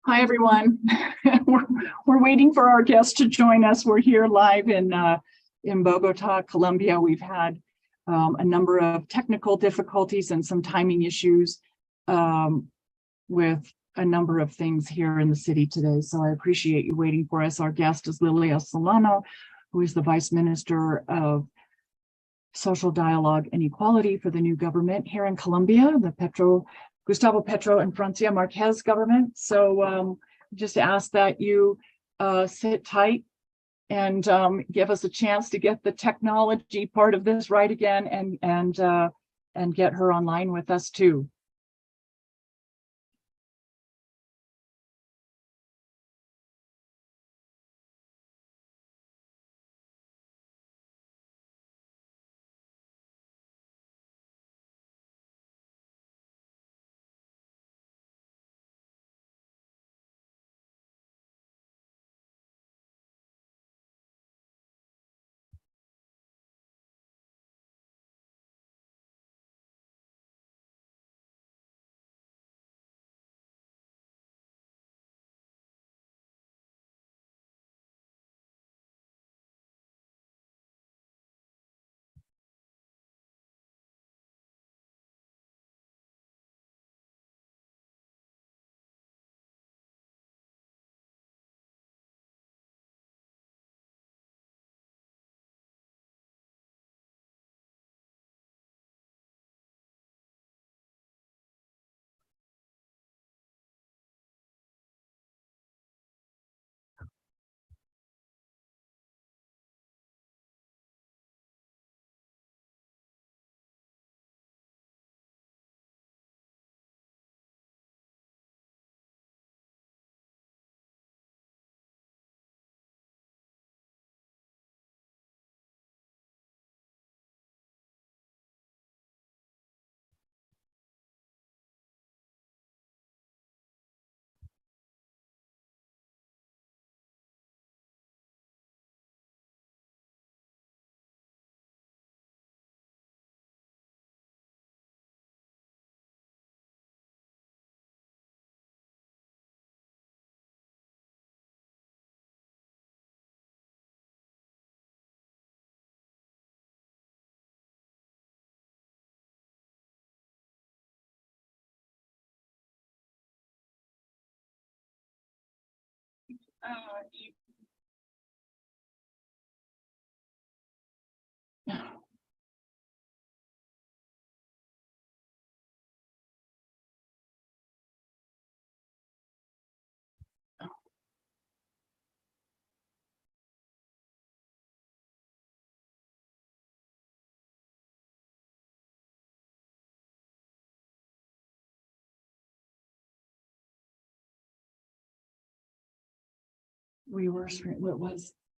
Hi, everyone. we're waiting for our guests to join us. We're here live in Bogota, Colombia. We've had a number of technical difficulties and some timing issues with a number of things here in the city today. So I appreciate you waiting for us. Our guest is Lilia Solano, who is the Vice Minister of Social Dialogue and Equality for the new government here in Colombia, the Gustavo Petro and Francia Marquez government. So just ask that you sit tight and give us a chance to get the technology part of this right again and get her online with us too.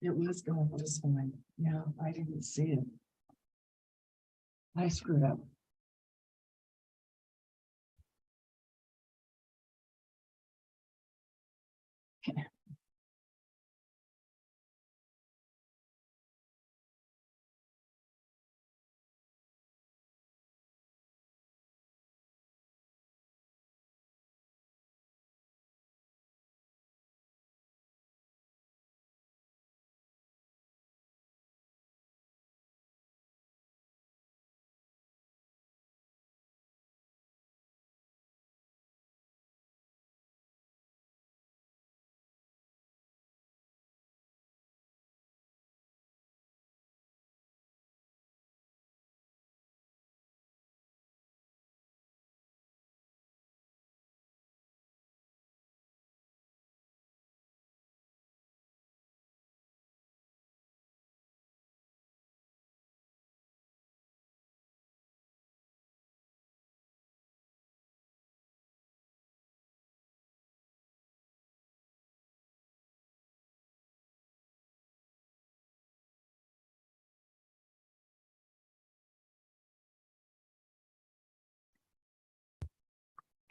It was going just fine. Yeah, I didn't see it. I screwed up.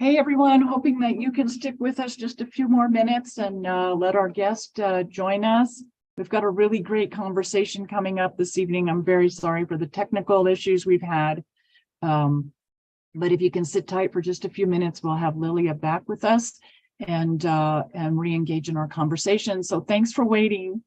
Hey, everyone, hoping that you can stick with us just a few more minutes and let our guest join us. We've got a really great conversation coming up this evening. I'm very sorry for the technical issues we've had. But if you can sit tight for just a few minutes, we'll have Lilia back with us and re-engage in our conversation. So thanks for waiting.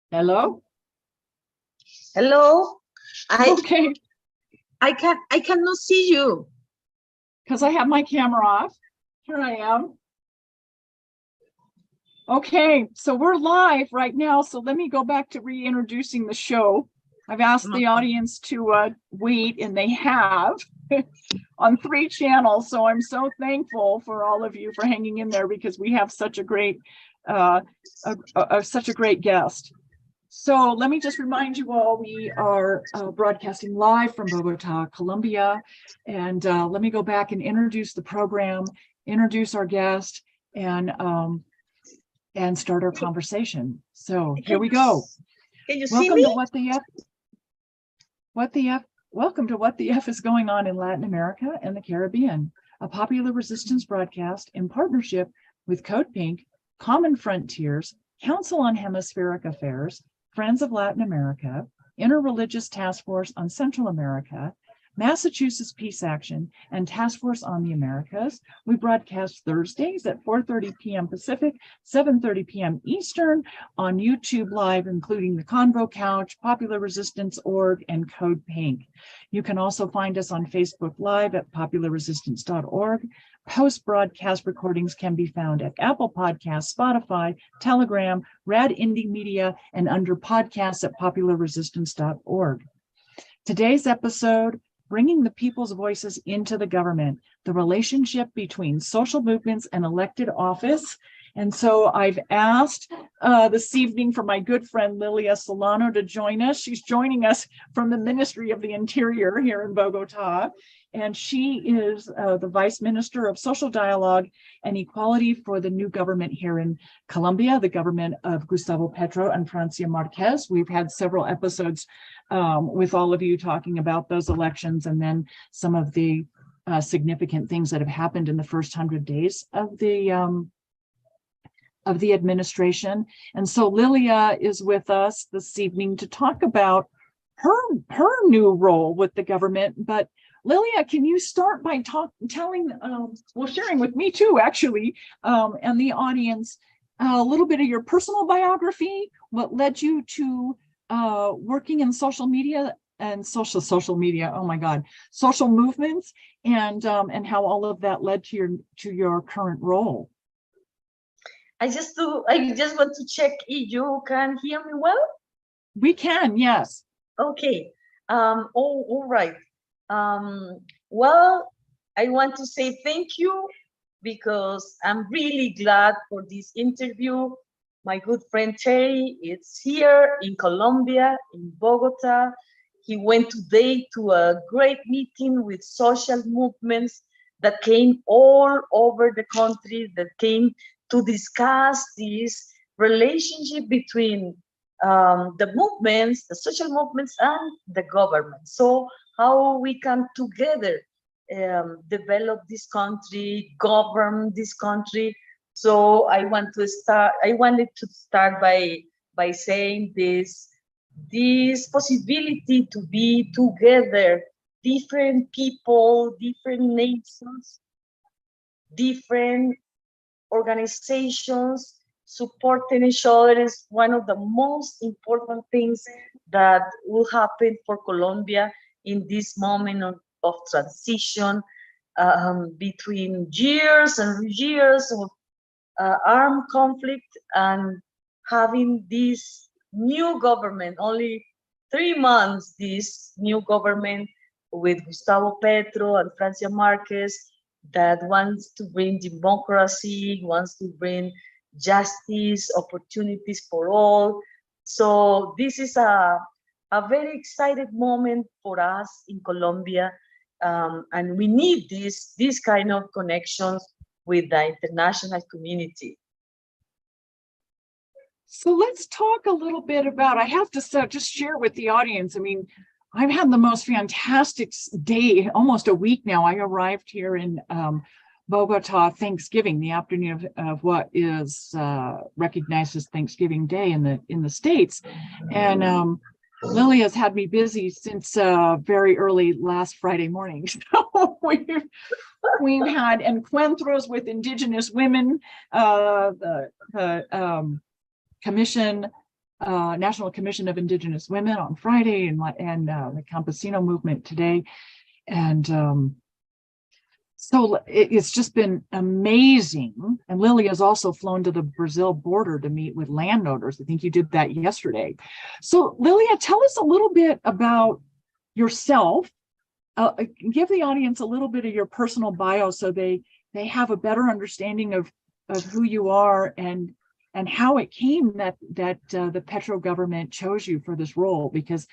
Hello? Hello. Okay, I cannot see you. because I have my camera off. Here I am. Okay, so we're live right now. So let me go back to reintroducing the show. I've asked the audience to wait, and they have on 3 channels. So I'm so thankful for all of you for hanging in there because we have such a great, such a great guest. So let me just remind you all, we are broadcasting live from Bogotá, Colombia. And let me go back and introduce the program, introduce our guest, and start our conversation. So here we go. Can you see Welcome me? to Welcome to What the F is Going On in Latin America and the Caribbean, a popular resistance broadcast in partnership with Code Pink, Common Frontiers, Council on Hemispheric Affairs, Friends of Latin America, Interreligious Task Force on Central America, Massachusetts Peace Action, and Task Force on the Americas. We broadcast Thursdays at 4:30 p.m. Pacific, 7:30 p.m. Eastern on YouTube Live, including the Convo Couch, Popular Resistance Org, and Code Pink. You can also find us on Facebook Live at popularresistance.org. Post-broadcast recordings can be found at Apple Podcasts, Spotify, Telegram, Rad Indie Media, and under podcasts at popularresistance.org. Today's episode, Bringing the People's Voices into the Government, the relationship between social movements and elected office. And so I've asked this evening for my good friend Lilia Solano to join us. She's joining us from the Ministry of the Interior here in Bogotá. And she is the Vice Minister of Social Dialogue and Equality for the new government here in Colombia, the government of Gustavo Petro and Francia Marquez. We've had several episodes with all of you talking about those elections and then some of the significant things that have happened in the first 100 days of the administration. And so Lilia is with us this evening to talk about her new role with the government. But Lilia, can you start by sharing with me too, actually, and the audience, a little bit of your personal biography, what led you to working in social media and social media, oh my God, social movements, and how all of that led to your current role. I just want to check if you can hear me well. We can, yes. Okay. All right. Well, I want to say thank you because I'm really glad for this interview. My good friend Terry is here in Colombia, in Bogota. He went today to a great meeting with social movements that came all over the country, that came to discuss this relationship between the movements, the social movements, and the government. So how we can together develop this country, govern this country. So I wanted to start by saying this possibility to be together, different people, different nations, different organizations supporting each other is one of the most important things that will happen for Colombia in this moment of transition between years and years of armed conflict and having this new government, only 3 months, this new government with Gustavo Petro and Francia Marquez that wants to bring democracy, wants to bring justice, opportunities for all. So this is a very excited moment for us in Colombia, and we need this kind of connections with the international community. So let's talk a little bit about, I have to just share with the audience, I mean, I've had the most fantastic day, almost a week now. I arrived here in Bogota Thanksgiving, the afternoon of what is recognized as Thanksgiving Day in the States. And Lily has had me busy since very early last Friday morning. So we've had encuentros with indigenous women, the commission National Commission of Indigenous Women on Friday, and the Campesino movement today. And so it's just been amazing. And Lilia has also flown to the Brazil border to meet with landowners. I think you did that yesterday. So Lilia, tell us a little bit about yourself. Give the audience a little bit of your personal bio so they have a better understanding of who you are and how it came that the Petro government chose you for this role, because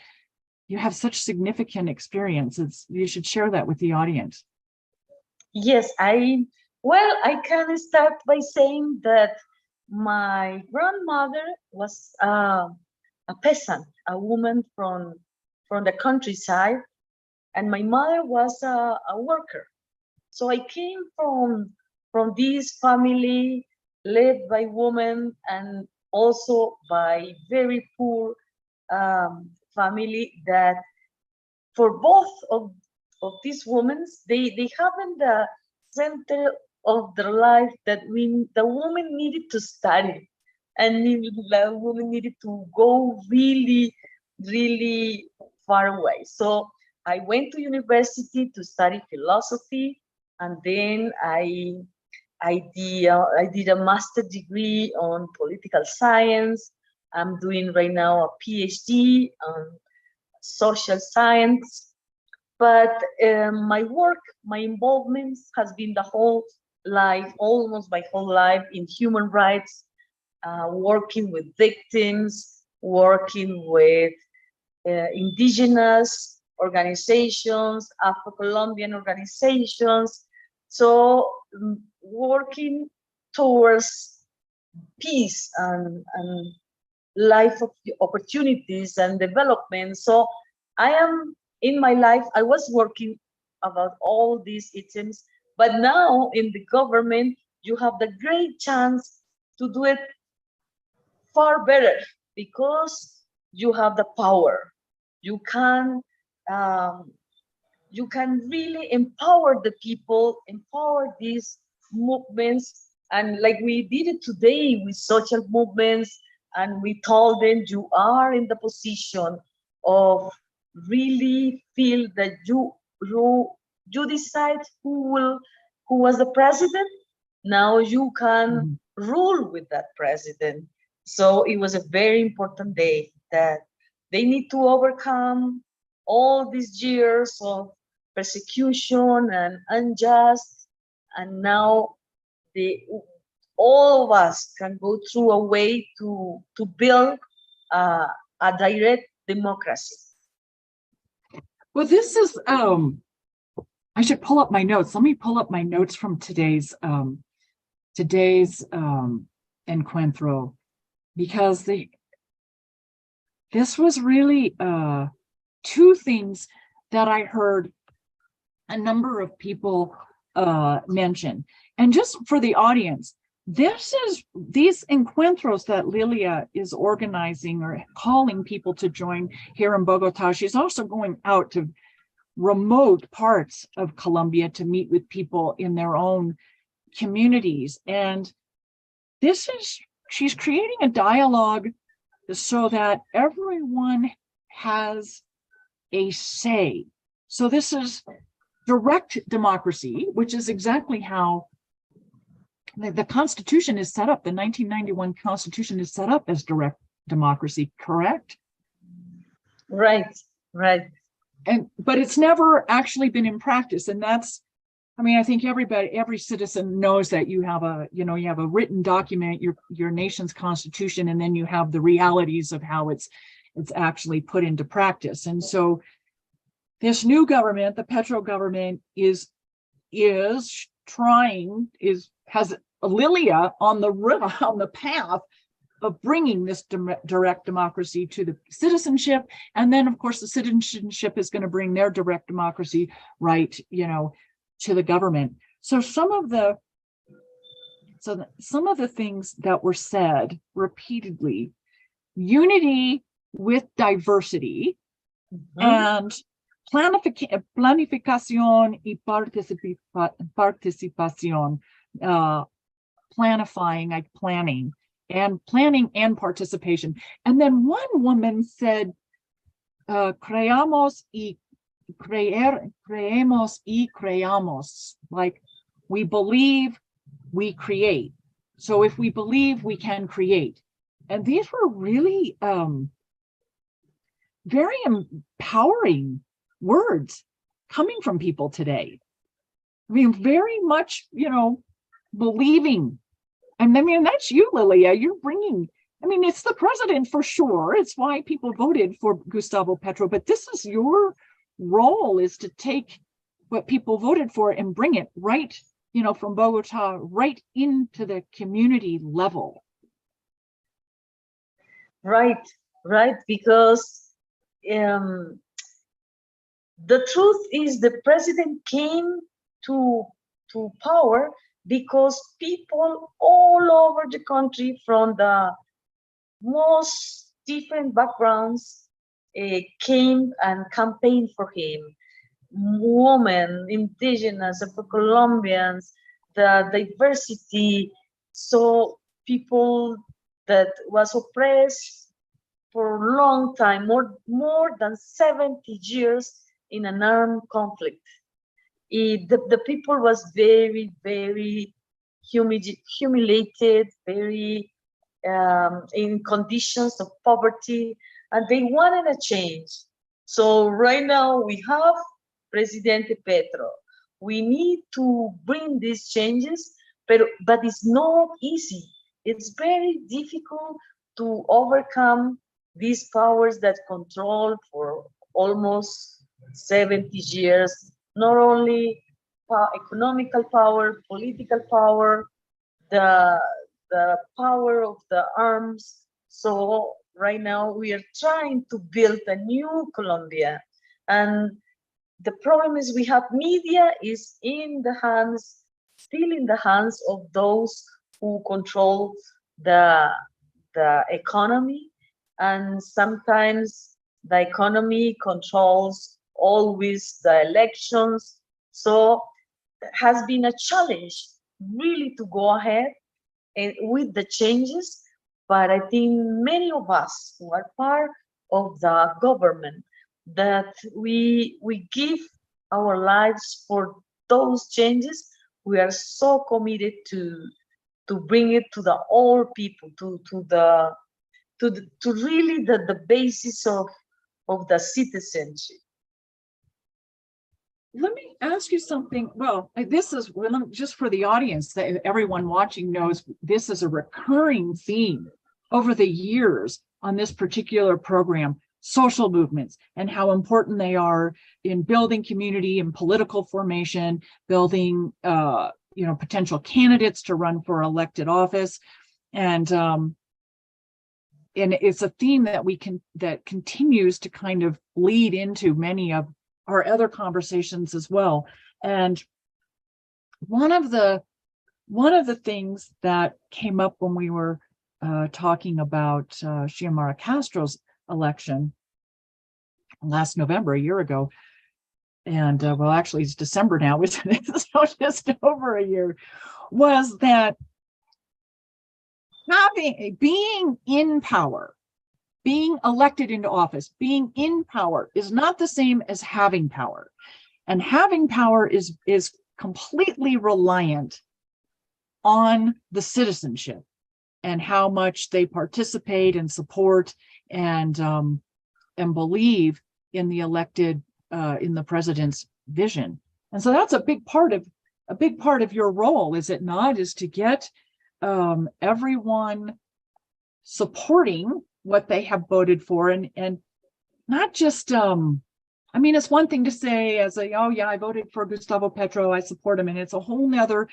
you have such significant experience. You should share that with the audience. Yes, I can start by saying that my grandmother was a peasant, a woman from the countryside, and my mother was a worker. So I came from this family led by women and also by very poor family, that for both of these women, they have in the center of their life that the woman needed to study, and the woman needed to go really, really far away. So I went to university to study philosophy, and then I did a master's degree on political science. I'm doing right now a PhD on social science. But my work, my involvement has been the whole life, almost my whole life, in human rights, working with victims, working with indigenous organizations, Afro-Colombian organizations. So working towards peace and life of opportunities and development. So I am, in my life, I was working about all these items, but now in the government, you have the great chance to do it far better, because you have the power. You can really empower the people, empower these movements, and like we did it today with social movements, and we told them you are in the position of really feel that you decide who was the president. Now you can rule with that president. So it was a very important day that they need to overcome all these years of persecution and unjust, and now all of us can go through a way to build a direct democracy. Well, this is I should pull up my notes. Let me pull up my notes from today's encuentro, because this was really two things that I heard a number of people mention. And just for the audience, these encuentros that Lilia is organizing or calling people to join here in Bogota. She's also going out to remote parts of Colombia to meet with people in their own communities. And she's creating a dialogue so that everyone has a say. So this is direct democracy, which is exactly how the Constitution is set up. The 1991 Constitution is set up as direct democracy, correct? Right. But it's never actually been in practice. And that's, I mean, I think every citizen knows that you have a written document, your nation's constitution, and then you have the realities of how it's actually put into practice. And so this new government, the Petro government, has Lilia on the path of bringing this direct democracy to the citizenship. And then, of course, the citizenship is going to bring their direct democracy right, to the government. So some of the things that were said repeatedly: unity with diversity, and planificación y participación, planning, and planning and participation. And then one woman said, creemos y creamos, like we believe, we create. So if we believe, we can create. And these were really very empowering words coming from people today. I mean, very much, believing. And I mean, that's you, Lilia. You're bringing, I mean, it's the president for sure. It's why people voted for Gustavo Petro. But this is your role, is to take what people voted for and bring it right, from Bogota right into the community level. Right, because the truth is the president came to power because people all over the country from the most different backgrounds came and campaigned for him. Women, indigenous, Afro-Colombians, the diversity, so people that was oppressed for a long time, more than 70 years in an armed conflict. The people was very, very humiliated, very in conditions of poverty, and they wanted a change. So right now we have Presidente Petro. We need to bring these changes, but it's not easy. It's very difficult to overcome these powers that control for almost 70 years, not only economical power, political power, the power of the arms. So right now we are trying to build a new Colombia. And the problem is we have media is still in the hands of those who control the economy, and sometimes the economy controls always the elections. So it has been a challenge really to go ahead and with the changes, but I think many of us who are part of the government, that we give our lives for those changes. We are so committed to bring it to the all people, to really the basis of the citizenship. Let me ask you something. Well, this is just for the audience, that everyone watching knows this is a recurring theme over the years on this particular program, social movements and how important they are in building community and political formation, building potential candidates to run for elected office. And it's a theme that continues to kind of lead into many of our other conversations as well. And one of the things that came up when we were talking about Xiomara Castro's election last November, a year ago, and well, actually it's December now, it's just over a year, was that being in power, being elected into office, being in power is not the same as having power. And having power is completely reliant on the citizenship and how much they participate and support and believe in the elected, in the president's vision. And so that's a big part of your role, is it not? Is to get everyone supporting what they have voted for, and not just I mean, it's one thing to say oh yeah, I voted for Gustavo Petro, I support him, and it's a whole nother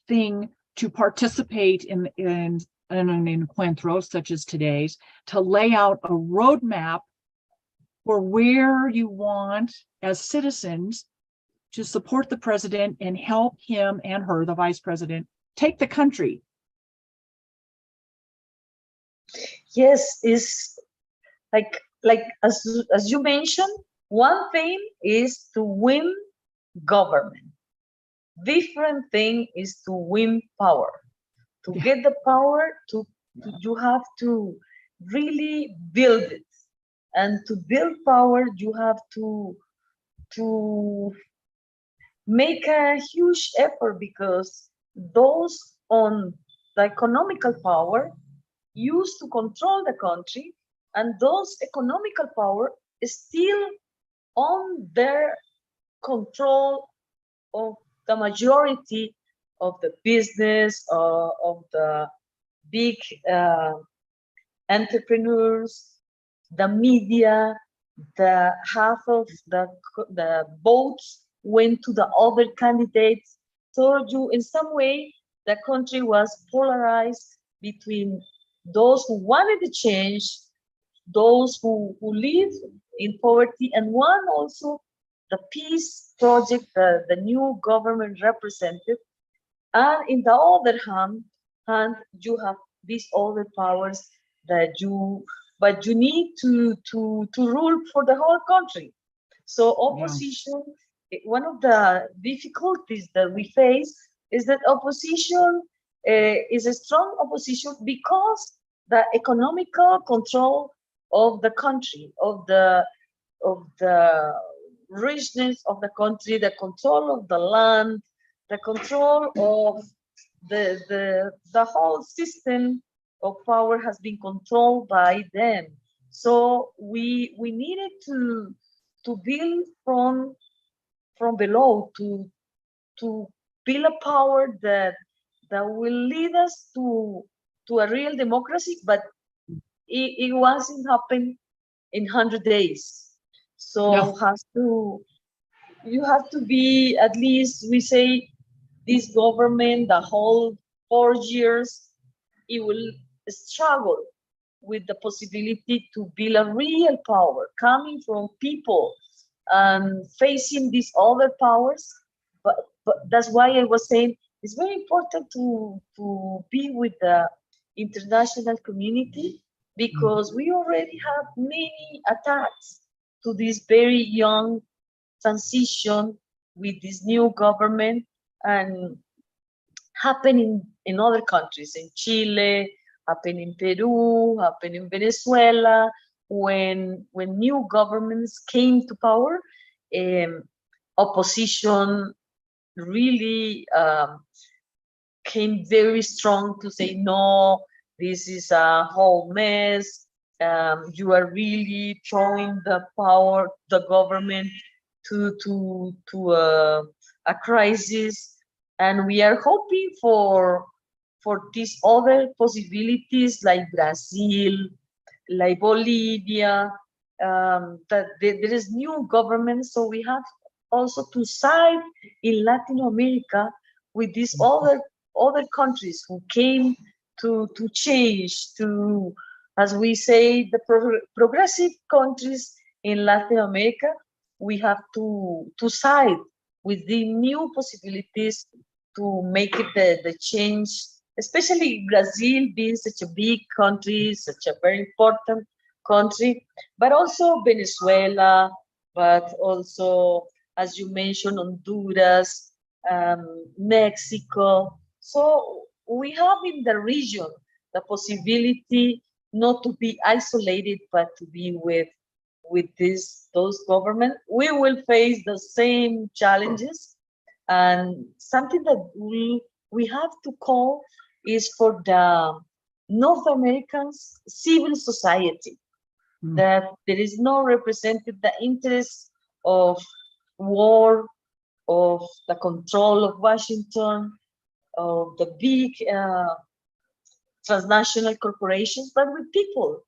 thing to participate in encuentros such as today's, to lay out a roadmap for where you want as citizens to support the president and help him and her, the vice president, take the country. Yes, is like as you mentioned, one thing is to win government. Different thing is to win power, To get the power, you have to really build it. And to build power, you have to make a huge effort, because those on the economical power used to control the country, and those economical power is still on their control of the majority of the business, of the big entrepreneurs, the media. The half of the votes went to the other candidates. So you, in some way, the country was polarized between those who wanted to change, those who live in poverty, and one also the peace project the new government represented. And in the other hand, you have these other powers that but you need to rule for the whole country. So opposition, one of the difficulties that we face is that opposition is a strong opposition because the economical control of the country, of the richness of the country, the control of the land, the control of the whole system of power has been controlled by them. So we needed to build from below, to build a power that will lead us to a real democracy, but it wasn't happen in 100 days. So you have to be, at least we say, this government, the whole 4 years, it will struggle with the possibility to build a real power coming from people and facing these other powers. But that's why I was saying it's very important to be with the international community, because we already have many attacks to this very young transition with this new government, and happening in other countries, in Chile, happen in Peru, happen in Venezuela. When new governments came to power, opposition really came very strong to say, no, this is a whole mess. You are really throwing the power, the government, to a crisis. And we are hoping for these other possibilities, like Brazil, like Bolivia, that there is new government. So we have also to side in Latin America with these other countries who came to change, to, as we say, the progressive countries in Latin America. We have to side with the new possibilities to make it the change, especially Brazil being such a big country, such a very important country, but also Venezuela, but also, as you mentioned, Honduras, Mexico. So we have in the region the possibility not to be isolated, but to be with those governments. We will face the same challenges, and something that we have to call is for the North American civil society, that there is no represented the interests of war, of the control of Washington, of the big transnational corporations, but with people.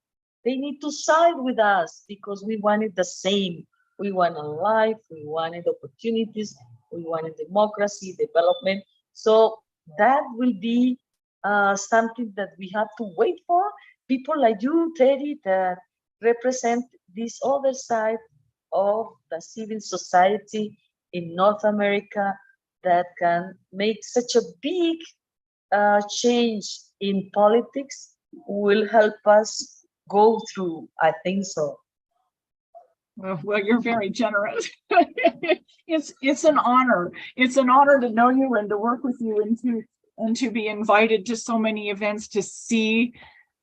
They need to side with us because we wanted the same. We wanted life, we wanted opportunities, we wanted democracy, development. So that will be something that we have to wait for. People like you, Teddy, that represent this other side of the civil society in North America, that can make such a big change in politics, will help us go through. I think so. Well, you're very generous. It's an honor. It's an honor to know you and to work with you and and to be invited to so many events, to see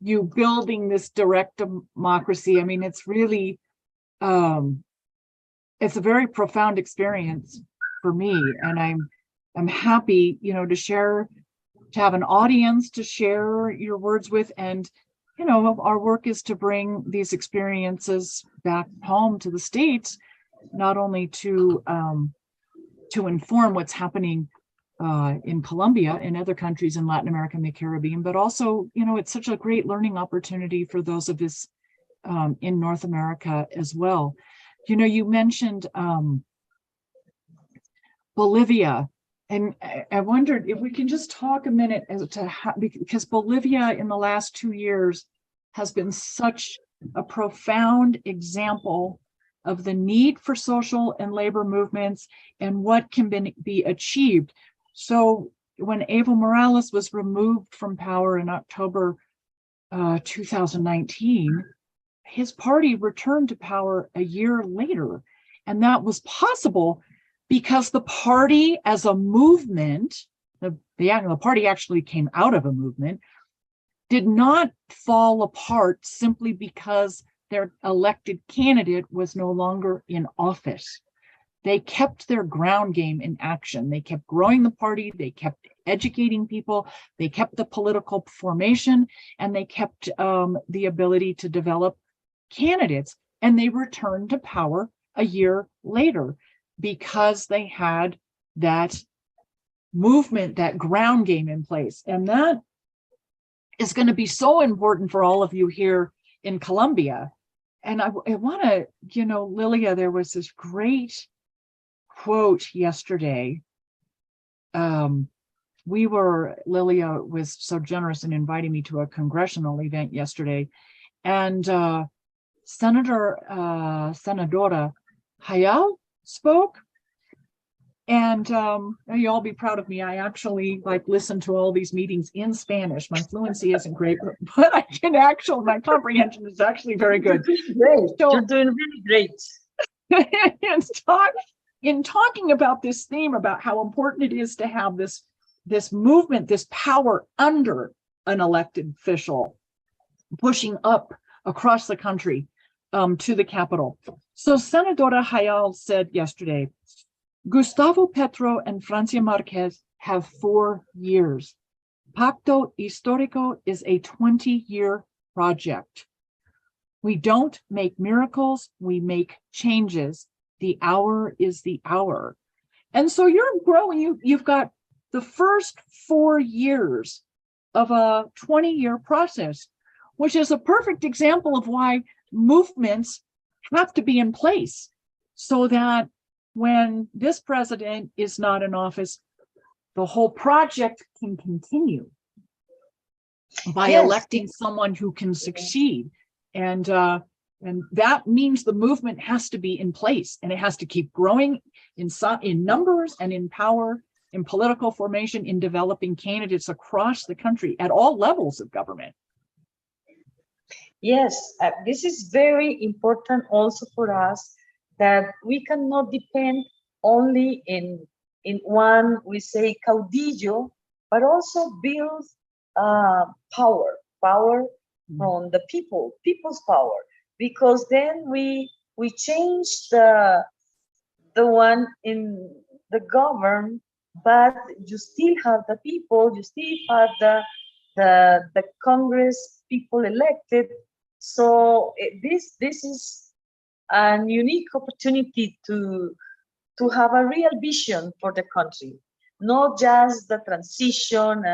you building this direct democracy. I mean, it's really, it's a very profound experience for me, and I'm happy, you know, to share, to have an audience to share your words with. And you know, our work is to bring these experiences back home to the States, not only to inform what's happening in Colombia and other countries in Latin America and the Caribbean, but also, you know, it's such a great learning opportunity for those of us in North America as well. You know, you mentioned Bolivia, and I wondered if we can just talk a minute as to how, because Bolivia in the last 2 years has been such a profound example of the need for social and labor movements and what can be achieved. So when Evo Morales was removed from power in October 2019, his party returned to power a year later. And that was possible because the party as a movement, the party actually came out of a movement, did not fall apart simply because their elected candidate was no longer in office. They kept their ground game in action. They kept growing the party, they kept educating people, they kept the political formation, and they kept the ability to develop candidates. And they returned to power a year later because they had that movement, that ground game in place. And that is going to be so important for all of you here in Colombia. And I want to, you know, Lilia, there was this great quote yesterday. Lilia was so generous in inviting me to a congressional event yesterday. And Senadora Hayal spoke. And you all be proud of me. I actually listen to all these meetings in Spanish. My fluency isn't great, but I can my comprehension is actually very good. Great. So, you're doing really great. In talking about this theme, about how important it is to have this movement, this power under an elected official, pushing up across the country to the capital. So Senadora Hayal said yesterday, Gustavo Petro and Francia Marquez have 4 years. Pacto Histórico is a 20-year project. We don't make miracles, we make changes. The hour is the hour. And so you're growing, you've got the first 4 years of a 20-year process, which is a perfect example of why movements have to be in place so that when this president is not in office, the whole project can continue by electing someone who can succeed. And that means the movement has to be in place, and it has to keep growing in numbers and in power, in political formation, in developing candidates across the country at all levels of government. Yes, this is very important also for us, that we cannot depend only in one, we say, caudillo, but also build power from the people's power, because then we change the one in the government, but you still have the people, you still have the Congress people elected. So this is an unique opportunity to have a real vision for the country, not just the transition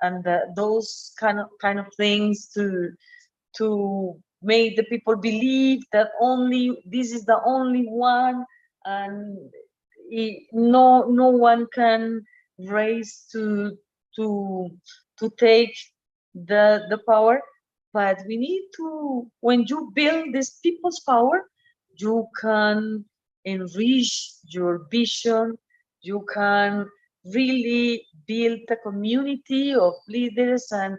and those kind of things to make the people believe that only this is the only one, and no one can raise to take the power. But we need to, when you build this people's power, you can enrich your vision, you can really build a community of leaders. And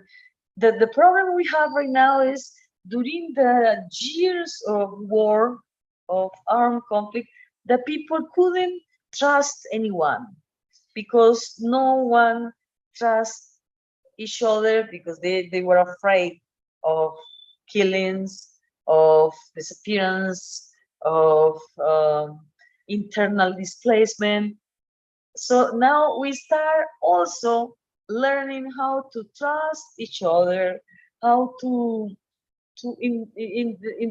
the problem we have right now is, during the years of war, of armed conflict, the people couldn't trust anyone, because no one trust each other because they were afraid of killings, of disappearance, of internal displacement. So now we start also learning how to trust each other, how to in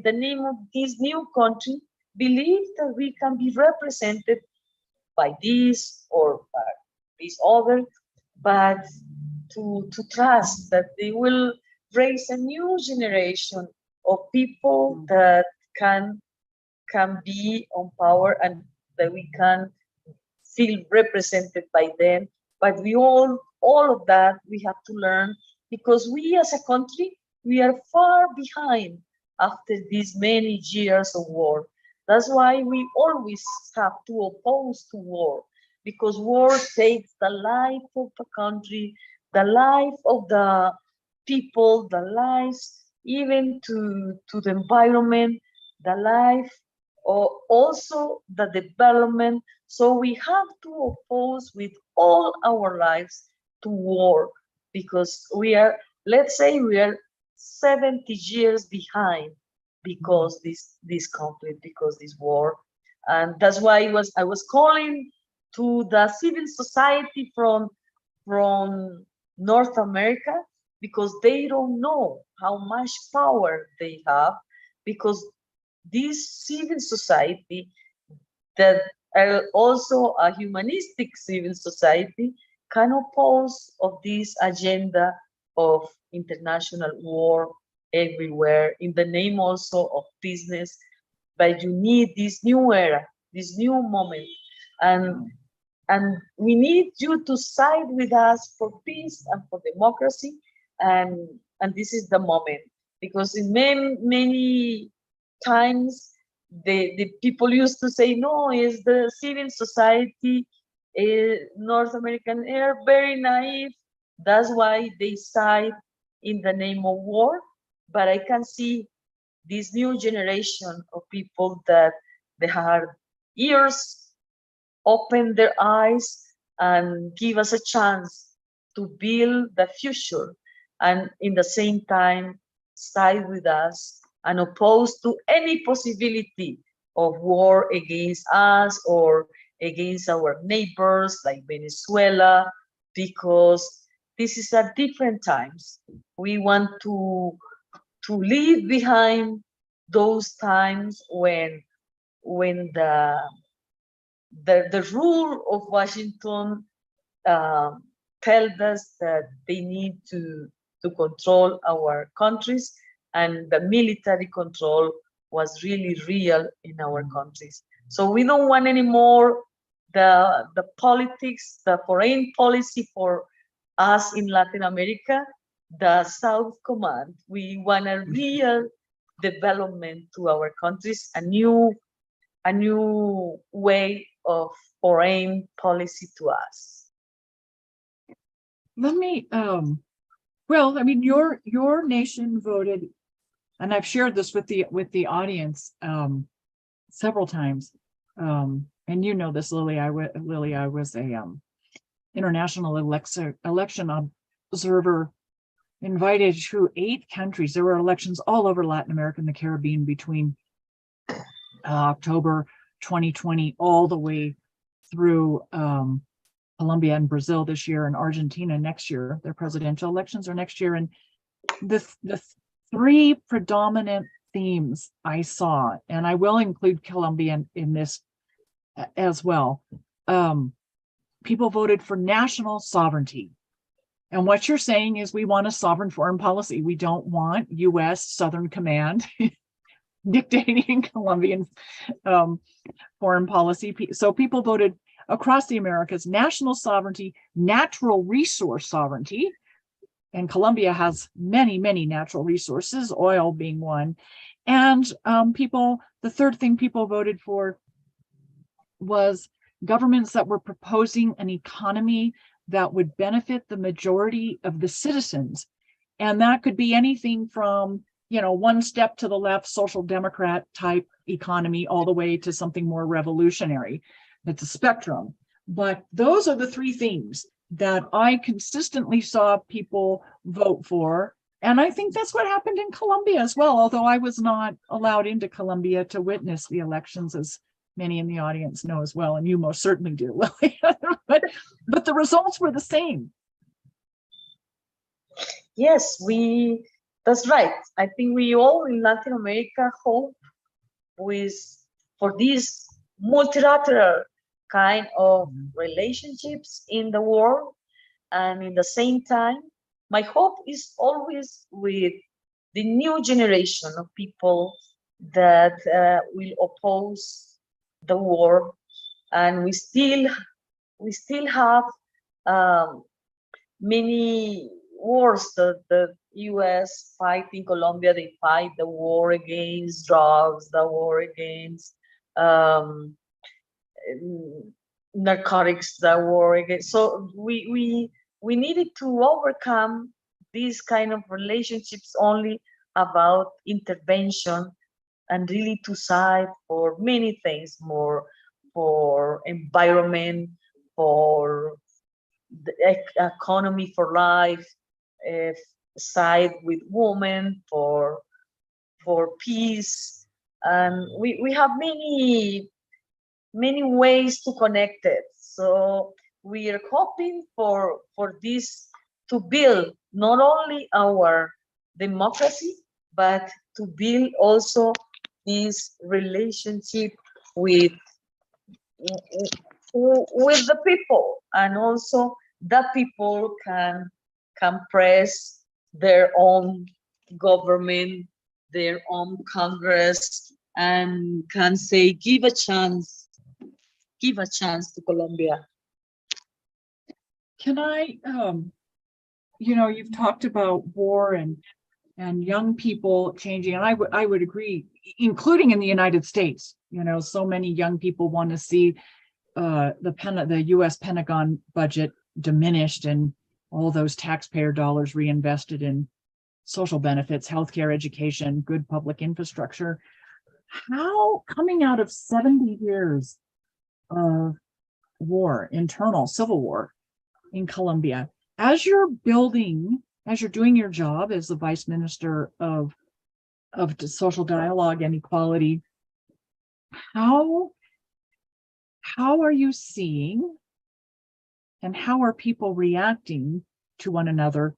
the name of this new country, believe that we can be represented by this or by this other, but to trust that they will raise a new generation of people that can be on power and that we can feel represented by them. But we all of that we have to learn because we as a country, we are far behind after these many years of war. That's why we always have to oppose to war, because war takes the life of the country, the life of the people, the lives even to the environment, the life or also the development. So we have to oppose with all our lives to war, because we are, let's say we are 70 years behind because this conflict, because this war. And that's why I was calling to the civil society from North America, because they don't know how much power they have, because this civil society that are also a humanistic civil society can oppose of this agenda of international war everywhere in the name also of business. But you need this new era, this new moment, and we need you to side with us for peace and for democracy, and this is the moment, because in many times the people used to say, no, is the civil society, North American are very naive, that's why they side in the name of war. But I can see this new generation of people that they have ears, open their eyes, and give us a chance to build the future, and in the same time side with us and oppose to any possibility of war against us or against our neighbors like Venezuela, because this is a different times. We want to leave behind those times when the rule of Washington told us that they need to control our countries, and the military control was really real in our countries. So we don't want anymore the politics, the foreign policy for us in Latin America, the South Command. We want a real development to our countries, a new way of foreign policy to us. Let me, well, I mean, your nation voted, and I've shared this with the audience several times, and you know this, Lily. I was a international election observer, invited to 8 countries. There were elections all over Latin America and the Caribbean between October 2020 all the way through Colombia and Brazil this year, and Argentina next year. Their presidential elections are next year. And the 3 predominant themes I saw, and I will include Colombia in this as well. People voted for national sovereignty. And what you're saying is we want a sovereign foreign policy. We don't want U.S. Southern Command dictating Colombian foreign policy. So people voted across the Americas, national sovereignty, natural resource sovereignty. And Colombia has many, many natural resources, oil being one. And the third thing people voted for was governments that were proposing an economy that would benefit the majority of the citizens. And that could be anything from, one step to the left, social democrat type economy, all the way to something more revolutionary. It's a spectrum. But those are the 3 themes. that I consistently saw people vote for. And I think that's what happened in Colombia as well, although I was not allowed into Colombia to witness the elections, as many in the audience know as well, and you most certainly do, Lily. but the results were the same. Yes, that's right. I think we all in Latin America hope for these multilateral kind of relationships in the world. And in the same time, my hope is always with the new generation of people that will oppose the war. And we still have many wars that the US fight in Colombia. They fight the war against drugs, the war against narcotics, the war against. So we needed to overcome these kind of relationships only about intervention and really to side for many things more, for environment, for the economy, for life, side with women, for peace. And we have many ways to connect it. So we are hoping for this to build not only our democracy, but to build also this relationship with the people, and also the people can press their own government, their own Congress, and can say, give a chance to Colombia. Can I, you've talked about war and young people changing, and I would agree, including in the United States. So many young people want to see the U.S. Pentagon budget diminished and all those taxpayer dollars reinvested in social benefits, healthcare, education, good public infrastructure. How, coming out of 70 years of war, internal civil war in Colombia, as you're doing your job as the Vice Minister of Social Dialogue and Equality, how are you seeing and how are people reacting to one another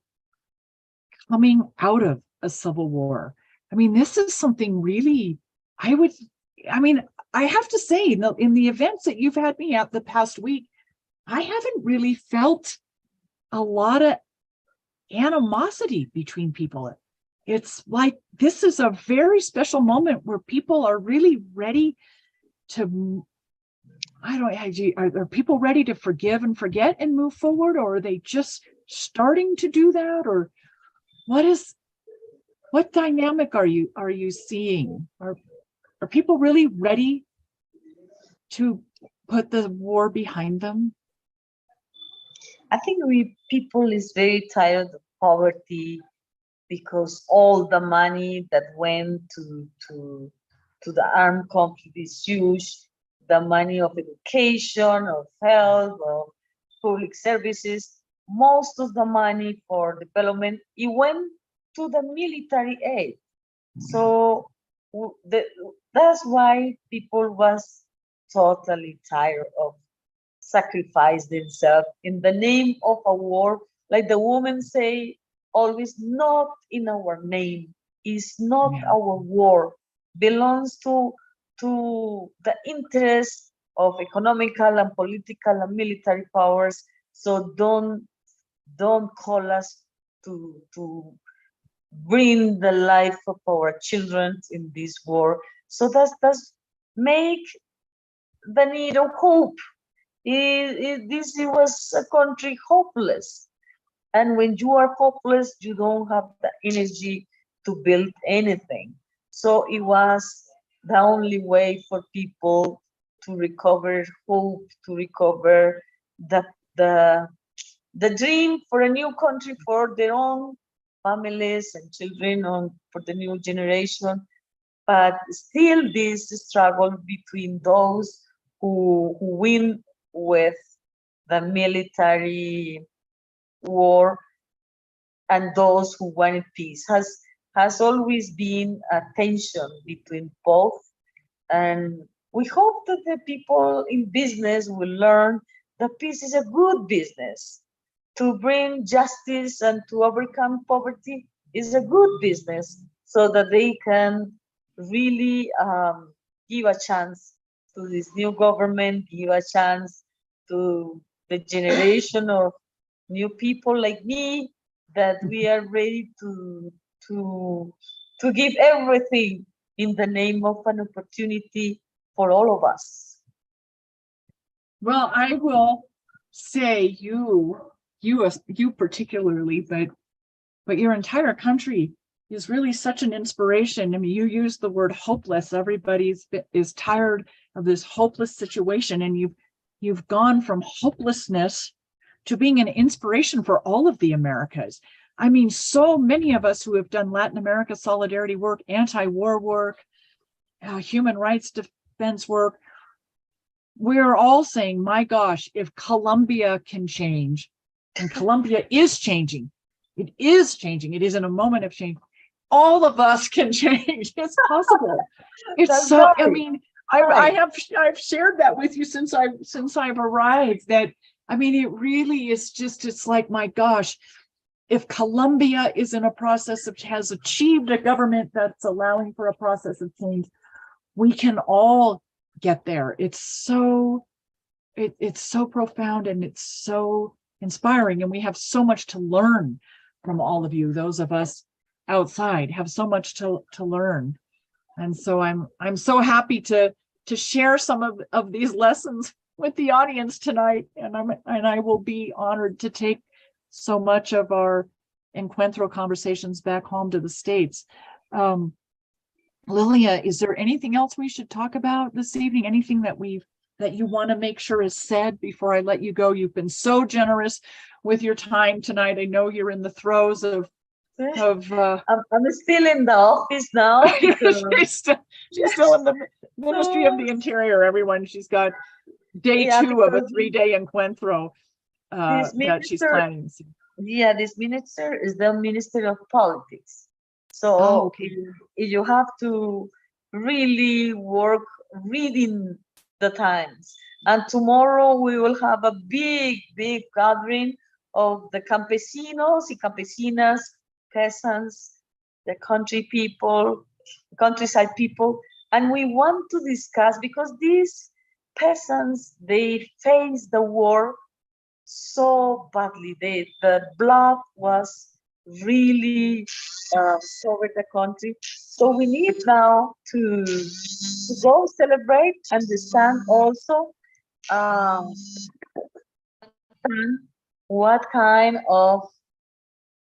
coming out of a civil war? I mean, this is something really, I have to say, in the events that you've had me at the past week, I haven't really felt a lot of animosity between people. It's like this is a very special moment where people are really ready to, are people ready to forgive and forget and move forward, or are they just starting to do that? Or what dynamic are you seeing? Are people really ready to put the war behind them? I think people is very tired of poverty, because all the money that went to the armed conflict is huge. The money of education, of health, of public services, most of the money for development, it went to the military aid. So that's why people was totally tired of sacrifice themselves in the name of a war. Like the women say always, not in our name, is not our war, belongs to the interest of economical and political and military powers. So don't call us to bring the life of our children in this war. So that's make the need of hope. This was a country hopeless, and when you are hopeless, you don't have the energy to build anything. So it was the only way for people to recover hope, to recover the dream for a new country, for their own families and children, for the new generation. But still, this struggle between those who win with the military war and those who wanted peace. Has always been a tension between both, and we hope that the people in business will learn that peace is a good business. To bring justice and to overcome poverty is a good business, so that they can really give a chance to this new government, give a chance to the generation of new people like me, that we are ready to to give everything in the name of an opportunity for all of us. Well, I will say you particularly, but your entire country is really such an inspiration. I mean, you use the word hopeless. Everybody is tired of this hopeless situation, and you've gone from hopelessness to being an inspiration for all of the Americas. I mean, so many of us who have done Latin America solidarity work, anti-war work, human rights defense work, we're all saying, my gosh, if Colombia can change, and Colombia is changing, it is changing, it is in a moment of change, all of us can change. It's possible. It's That's so, right. I mean, I've shared that with you since I've arrived, that, I mean, it really is just, it's like, my gosh, if Colombia is in a process of, has achieved a government that's allowing for a process of change, we can all get there. It's so profound, and it's so inspiring, and we have so much to learn from all of you. Those of us outside have so much to learn, and so I'm so happy to share some of these lessons with the audience tonight, and I will be honored to take so much of our Encuentro conversations back home to the States. Lilia, is there anything else we should talk about this evening? Anything that you want to make sure is said before I let you go? You've been so generous with your time tonight. I know you're in the throes of I'm still in the office now. she's still in the Ministry of the Interior, everyone. She's got day 2 of a 3-day Encuentro that she's planning. Yeah, this minister is the Minister of Politics. So okay. you have to really work reading the times. And tomorrow we will have a big gathering of the campesinos y campesinas, peasants, the countryside people. And we want to discuss, because these peasants, they face the war so badly. The blood was really over the country. So we need now to go celebrate, understand also what kind of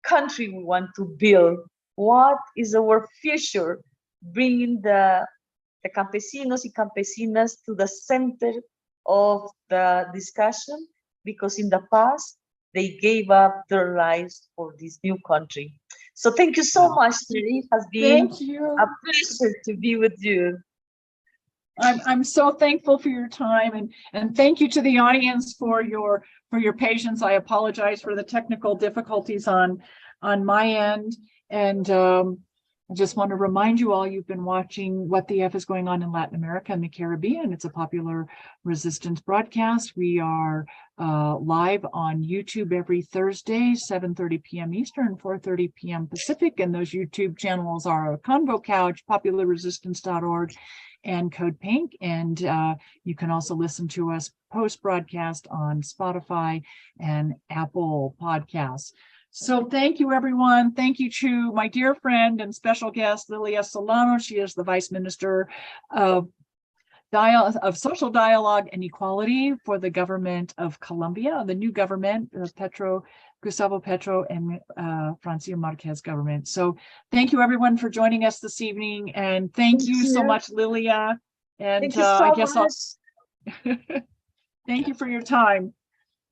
country we want to build. What is our future? Bringing the campesinos y campesinas to the center of the discussion, because in the past they gave up their lives for this new country. So thank you so much. It has been a pleasure to be with you. I'm so thankful for your time, and thank you to the audience for your patience. I apologize for the technical difficulties on my end, and I just want to remind you all, you've been watching What the F is Going On in Latin America and the Caribbean. It's a popular resistance broadcast. We are live on YouTube every Thursday, 7:30 p.m. Eastern, 4:30 p.m. Pacific. And those YouTube channels are Convo Couch, popularresistance.org, and Code Pink. And you can also listen to us post-broadcast on Spotify and Apple Podcasts. So thank you, everyone. Thank you to my dear friend and special guest, Lilia Solano. She is the Vice Minister of Social Dialogue and Equality for the government of Colombia, the new government, Gustavo Petro and Francio Marquez government. So thank you, everyone, for joining us this evening. And thank you so much, Lilia. And thank you so I guess much. Thank you for your time.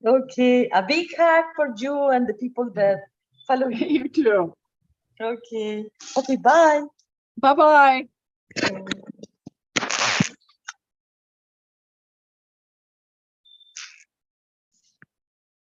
Okay, a big hug for you and the people that follow you. You too. Okay, bye. Bye-bye.